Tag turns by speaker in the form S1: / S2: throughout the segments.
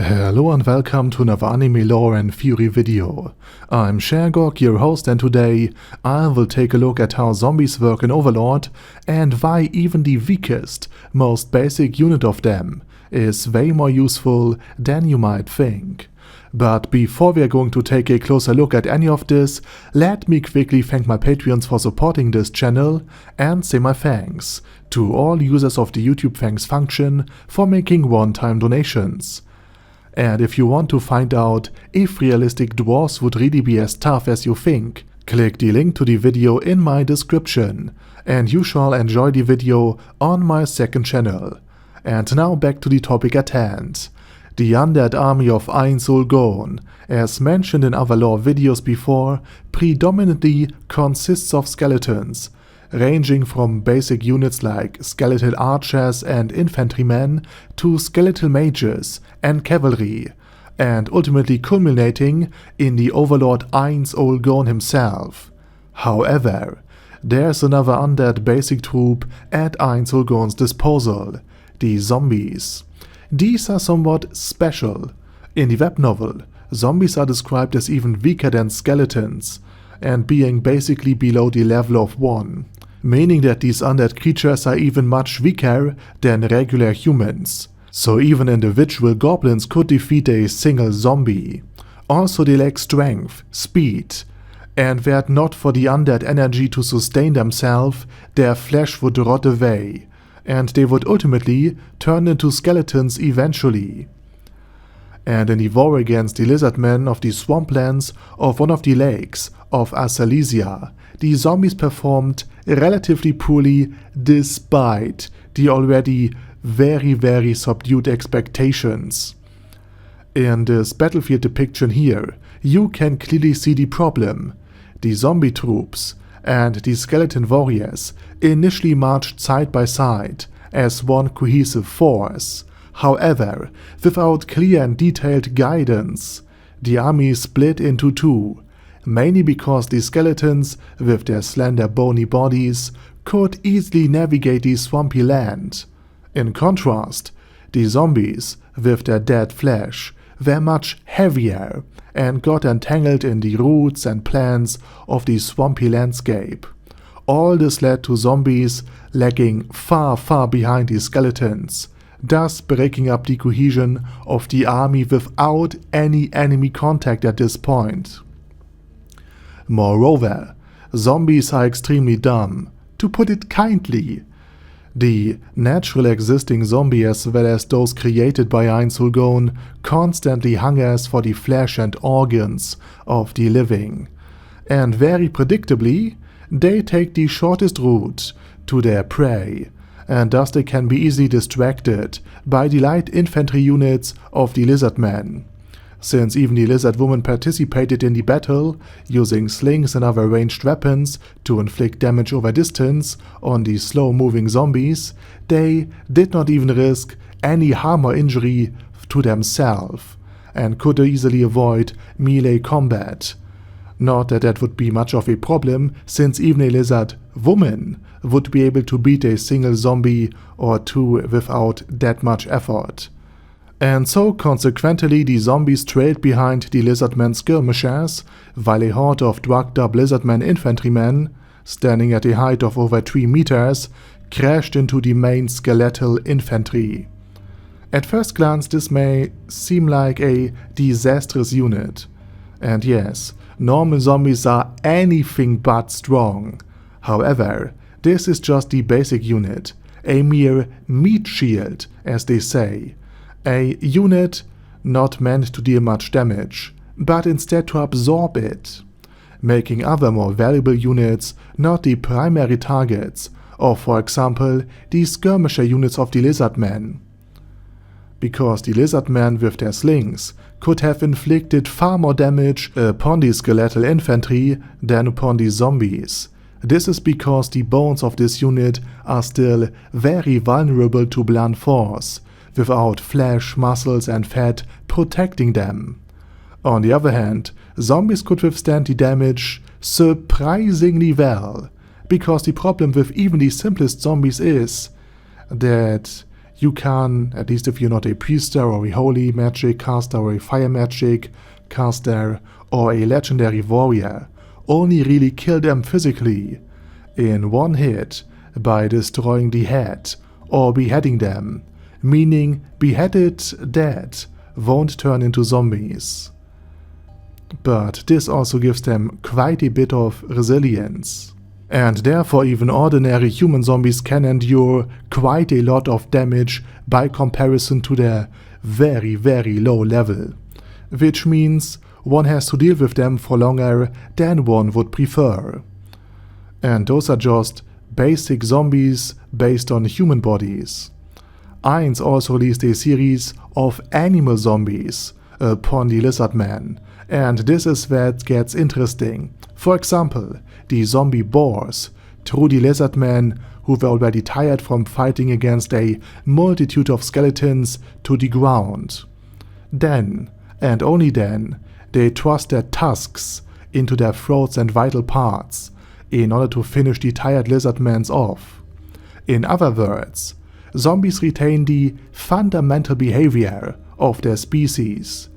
S1: Hello and welcome to another anime lore and theory video. I'm Shergog, your host, and today I will take a look at how zombies work in Overlord and why even the weakest, most basic unit of them is way more useful than you might think. But before we are going to take a closer look at any of this, let me quickly thank my Patreons for supporting this channel and say my thanks to all users of the YouTube thanks function for making one-time donations. And if you want to find out if realistic dwarves would really be as tough as you think, click the link to the video in my description, and you shall enjoy the video on my second channel. And now back to the topic at hand. The undead army of Ainz Ooal, as mentioned in other lore videos before, predominantly consists of skeletons, ranging from basic units like skeletal archers and infantrymen to skeletal mages and cavalry, and ultimately culminating in the overlord Ainz Ooal himself. However, there's another undead basic troop at Ainz Ooal's disposal, the zombies. These are somewhat special. In the web novel, zombies are described as even weaker than skeletons, and being basically below the level of 1. Meaning that these undead creatures are even much weaker than regular humans. So even individual goblins could defeat a single zombie. Also they lack strength, speed, and were it not for the undead energy to sustain themselves, their flesh would rot away, and they would ultimately turn into skeletons eventually. And in the war against the lizardmen of the swamplands of one of the lakes of Asalesia, the zombies performed relatively poorly despite the already very subdued expectations. In this battlefield depiction here, you can clearly see the problem. The zombie troops and the skeleton warriors initially marched side by side as one cohesive force. However, without clear and detailed guidance, the army split into two, mainly because the skeletons, with their slender bony bodies, could easily navigate the swampy land. In contrast, the zombies, with their dead flesh, were much heavier and got entangled in the roots and plants of the swampy landscape. All this led to zombies lagging far behind the skeletons, thus breaking up the cohesion of the army without any enemy contact at this point. Moreover, zombies are extremely dumb, to put it kindly. The naturally existing zombie as well as those created by Ainz Ooal constantly hungers for the flesh and organs of the living, and very predictably, they take the shortest route to their prey, and thus they can be easily distracted by the light infantry units of the lizardmen. Since even the lizard woman participated in the battle, using slings and other ranged weapons to inflict damage over distance on the slow-moving zombies, they did not even risk any harm or injury to themselves, and could easily avoid melee combat. Not that that would be much of a problem, since even a lizard woman would be able to beat a single zombie or two without that much effort. And so consequently the zombies trailed behind the lizardmen skirmishers, while a horde of drugged up lizardmen infantrymen, standing at a height of over 3 meters, crashed into the main skeletal infantry. At first glance this may seem like a disastrous unit. And yes, normal zombies are anything but strong. However, this is just the basic unit, a mere meat shield, as they say. A unit not meant to deal much damage, but instead to absorb it, making other more valuable units not the primary targets of, for example, the skirmisher units of the lizardmen. Because the lizardmen with their slings could have inflicted far more damage upon the skeletal infantry than upon the zombies. This is because the bones of this unit are still very vulnerable to blunt force, without flesh, muscles and fat protecting them. On the other hand, zombies could withstand the damage surprisingly well, because the problem with even the simplest zombies is that You can, at least if you're not a priester or a holy magic caster or a fire magic caster or a legendary warrior, only really kill them physically in one hit by destroying the head or beheading them, meaning beheaded dead won't turn into zombies. But this also gives them quite a bit of resilience. And therefore even ordinary human zombies can endure quite a lot of damage by comparison to their very, very low level. Which means one has to deal with them for longer than one would prefer. And those are just basic zombies based on human bodies. Ainz also released a series of animal zombies upon the lizard man, and this is where it gets interesting. For example, the zombie boars threw the lizard men, who were already tired from fighting against a multitude of skeletons, to the ground. Then, and only then, they thrust their tusks into their throats and vital parts in order to finish the tired lizard men off. In other words, zombies retain the fundamental behavior of their species,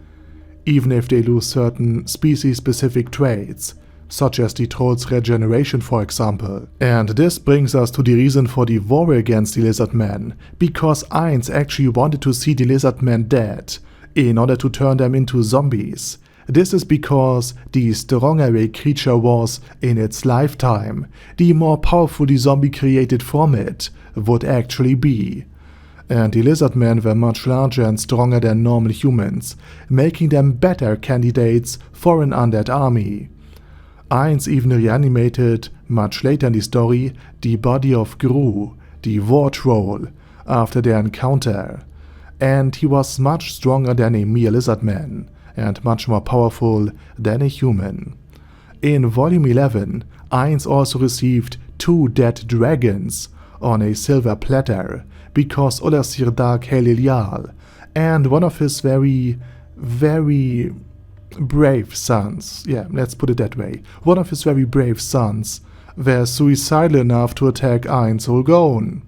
S1: even if they lose certain species-specific traits, such as the troll's regeneration for example. And this brings us to the reason for the war against the lizard men, because Ainz actually wanted to see the lizard men dead in order to turn them into zombies. This is because the stronger a creature was in its lifetime, the more powerful the zombie created from it would actually be. And the lizard men were much larger and stronger than normal humans, making them better candidates for an undead army. Ainz even reanimated, much later in the story, the body of Gru, the war troll, after their encounter, and he was much stronger than a mere lizard man, and much more powerful than a human. In Volume 11, Ainz also received 2 dead dragons on a silver platter, because Olasir Dark Helilial and one of his very, very brave sons, yeah, let's put it that way, one of his very brave sons were suicidal enough to attack Ainz Ooal.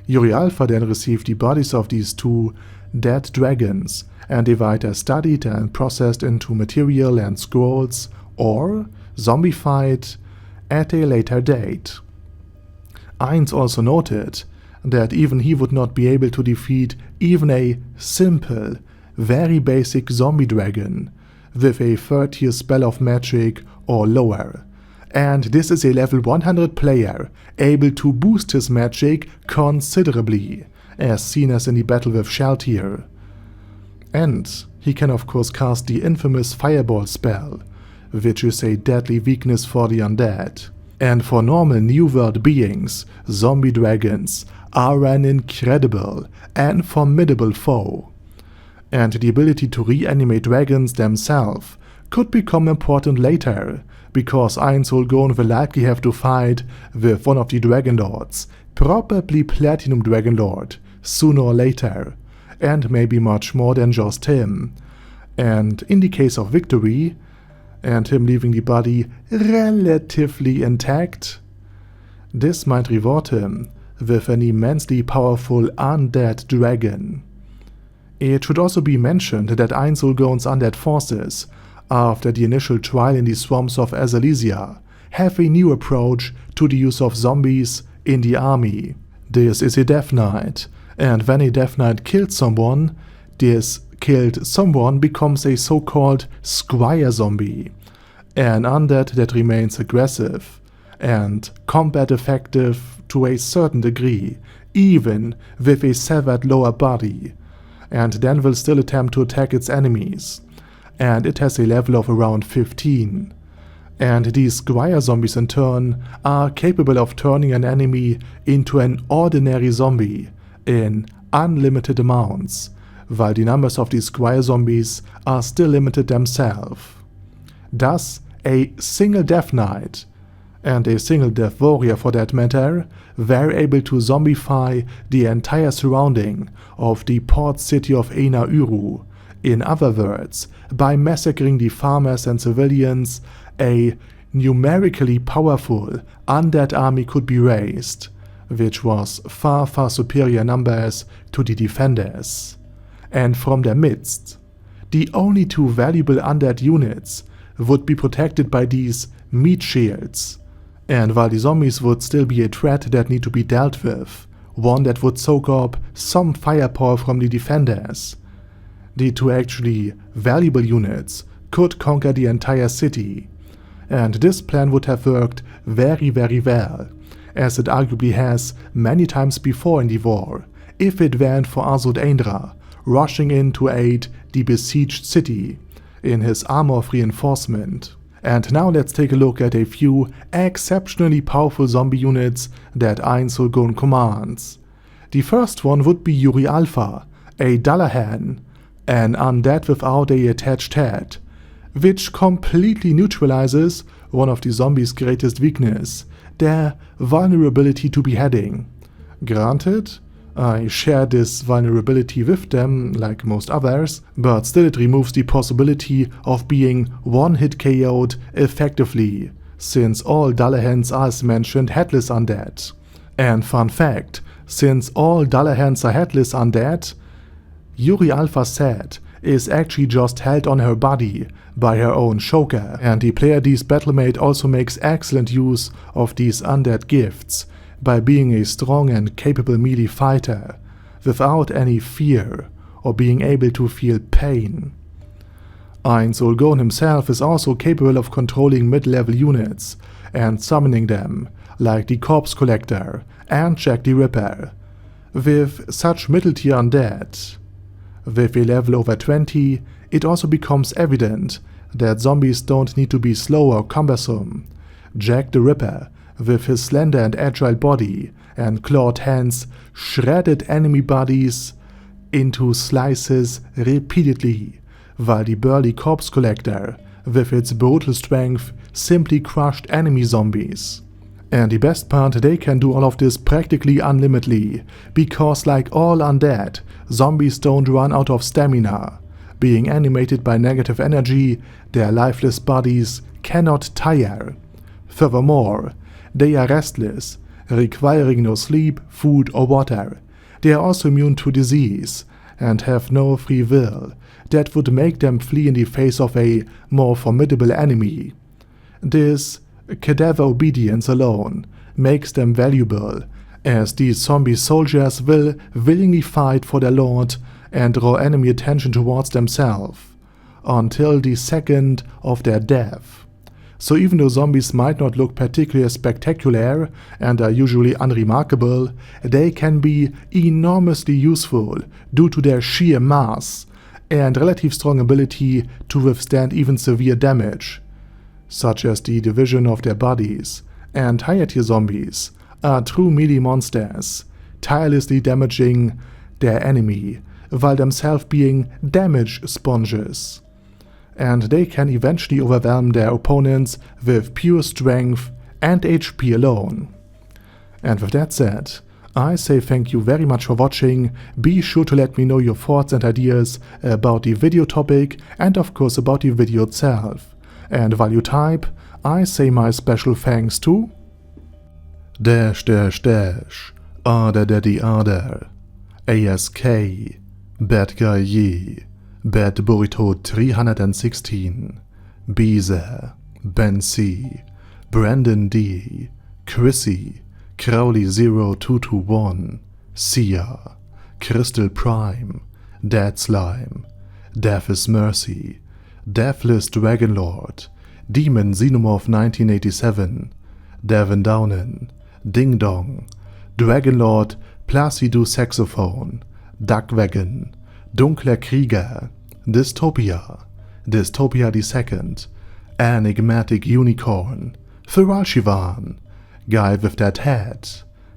S1: Yuri Alpha then received the bodies of these 2 dead dragons, and they were either studied and processed into material and scrolls, or zombified at a later date. Ainz also noted that even he would not be able to defeat even a simple, very basic zombie dragon with a 30th spell of magic or lower. And this is a level 100 player able to boost his magic considerably, as seen as in the battle with Shaltir. And he can of course cast the infamous Fireball spell, which is a deadly weakness for the undead. And for normal New World beings, zombie dragons are an incredible and formidable foe. And the ability to reanimate dragons themselves could become important later, because Ainz Ooal will likely have to fight with one of the Dragon Lords, probably Platinum Dragon Lord, sooner or later, and maybe much more than just him. And in the case of victory, and him leaving the body relatively intact, this might reward him with an immensely powerful undead dragon. It should also be mentioned that Ainz Ooal's undead forces, after the initial trial in the swamps of Azalesia, have a new approach to the use of zombies in the army. This is a Death Knight, and when a Death Knight kills someone, this killed someone becomes a so-called Squire zombie, an undead that remains aggressive and combat effective to a certain degree, even with a severed lower body, and then will still attempt to attack its enemies, and it has a level of around 15. And these Squire zombies in turn are capable of turning an enemy into an ordinary zombie in unlimited amounts, while the numbers of these Squire zombies are still limited themselves. Thus, a single Death Knight, and a single Death Warrior for that matter, were able to zombify the entire surrounding of the port city of Ainz Ooal. In other words, by massacring the farmers and civilians, a numerically powerful undead army could be raised, which was far superior numbers to the defenders. And from their midst, the only two valuable undead units would be protected by these meat shields. And while the zombies would still be a threat that need to be dealt with, one that would soak up some firepower from the defenders, the two actually valuable units could conquer the entire city. And this plan would have worked very well, as it arguably has many times before in the war, if it weren't for Ainz rushing in to aid the besieged city in his armor of reinforcement. And now let's take a look at a few exceptionally powerful zombie units that Ainz Ooal commands. The first one would be Undead Alpha, a Dullahan, an undead without a attached head, which completely neutralizes one of the zombies' greatest weakness, their vulnerability to beheading. Granted, I share this vulnerability with them, like most others, but still it removes the possibility of being one-hit KO'd effectively, since all Dullahans are as mentioned headless undead. And fun fact, since all Dullahans are headless undead, Undead Alpha's head is actually just held on her body by her own choker, and the player D's battlemate also makes excellent use of these undead gifts by being a strong and capable melee fighter without any fear or being able to feel pain. Ainz Ooal himself is also capable of controlling mid-level units and summoning them, like the Corpse Collector and Jack the Ripper. With such middle-tier undead, with a level over 20, it also becomes evident that zombies don't need to be slow or cumbersome. Jack the Ripper, with his slender and agile body and clawed hands, shredded enemy bodies into slices repeatedly, while the burly Corpse Collector, with its brutal strength, simply crushed enemy zombies. And the best part, they can do all of this practically unlimitedly, because like all undead, zombies don't run out of stamina. Being animated by negative energy, their lifeless bodies cannot tire. Furthermore, they are restless, requiring no sleep, food or water. They are also immune to disease, and have no free will that would make them flee in the face of a more formidable enemy. This cadaver obedience alone makes them valuable, as these zombie soldiers will willingly fight for their lord and draw enemy attention towards themselves, until the second of their death. So even though zombies might not look particularly spectacular and are usually unremarkable, they can be enormously useful due to their sheer mass and relative strong ability to withstand even severe damage, such as the division of their bodies, and higher tier zombies are true melee monsters, tirelessly damaging their enemy, while themselves being damage sponges. And they can eventually overwhelm their opponents with pure strength and HP alone. And with that said, I say thank you very much for watching. Be sure to let me know your thoughts and ideas about the video topic and of course about the video itself. And while you type, I say my special thanks to Arder Daddy Arder, ASK, Bad Guy Ye, Bad Burrito 316, Beezer, Ben C, Brandon D, Chrissy, Crowley 0221, Sia, Crystal Prime, Dead Slime, Death is Mercy, Deathless Dragonlord, Demon Xenomorph 1987, Devin Downen, Ding Dong, Dragonlord Placido Saxophone, Duckwagon, Dunkler Krieger, Dystopia, Dystopia II, Enigmatic Unicorn, Feral Shivan, Guy with That Head,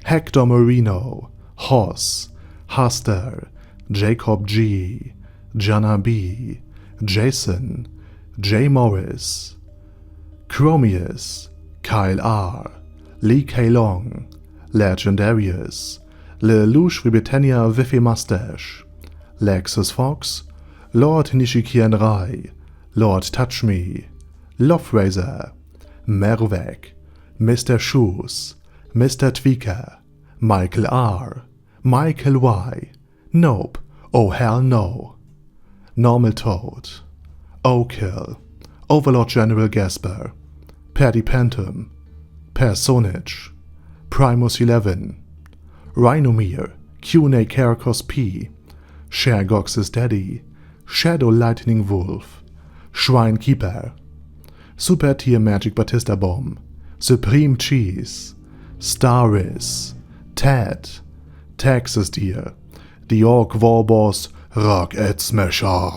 S1: Hector Marino, Hoss, Huster, Jacob G, Jana B, Jason, J. Morris, Chromius, Kyle R, Lee K. Long, Legendarius, Lelouch Britannia with a Mustache, Lexus Fox, Lord Nishikian Rai, Lord Touch Me, Loverazor, Mervek, Mr. Shoes, Mr. Tweaker, Michael R, Michael Y, Nope, oh hell no, Normal Toad, O'Kill, Overlord General Gasper, Paddy Pantum, Personage, Primus 11, Rhinomere, Q&A Caracos P, Shergox's Daddy, Shadow Lightning Wolf, Shrine Keeper, Super Tier Magic Batista Bomb, Supreme Cheese, Staris, Ted, Texas Deer, The Orc Warboss, Rocket Smasher,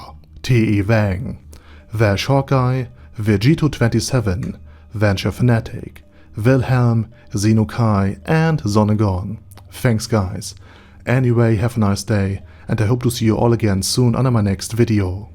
S1: T.E. Wang, Vash Hawkeye, Vegito27, Venture Fanatic, Wilhelm, Xenokai, and Zonegon. Thanks guys. Anyway, have a nice day, and I hope to see you all again soon on my next video.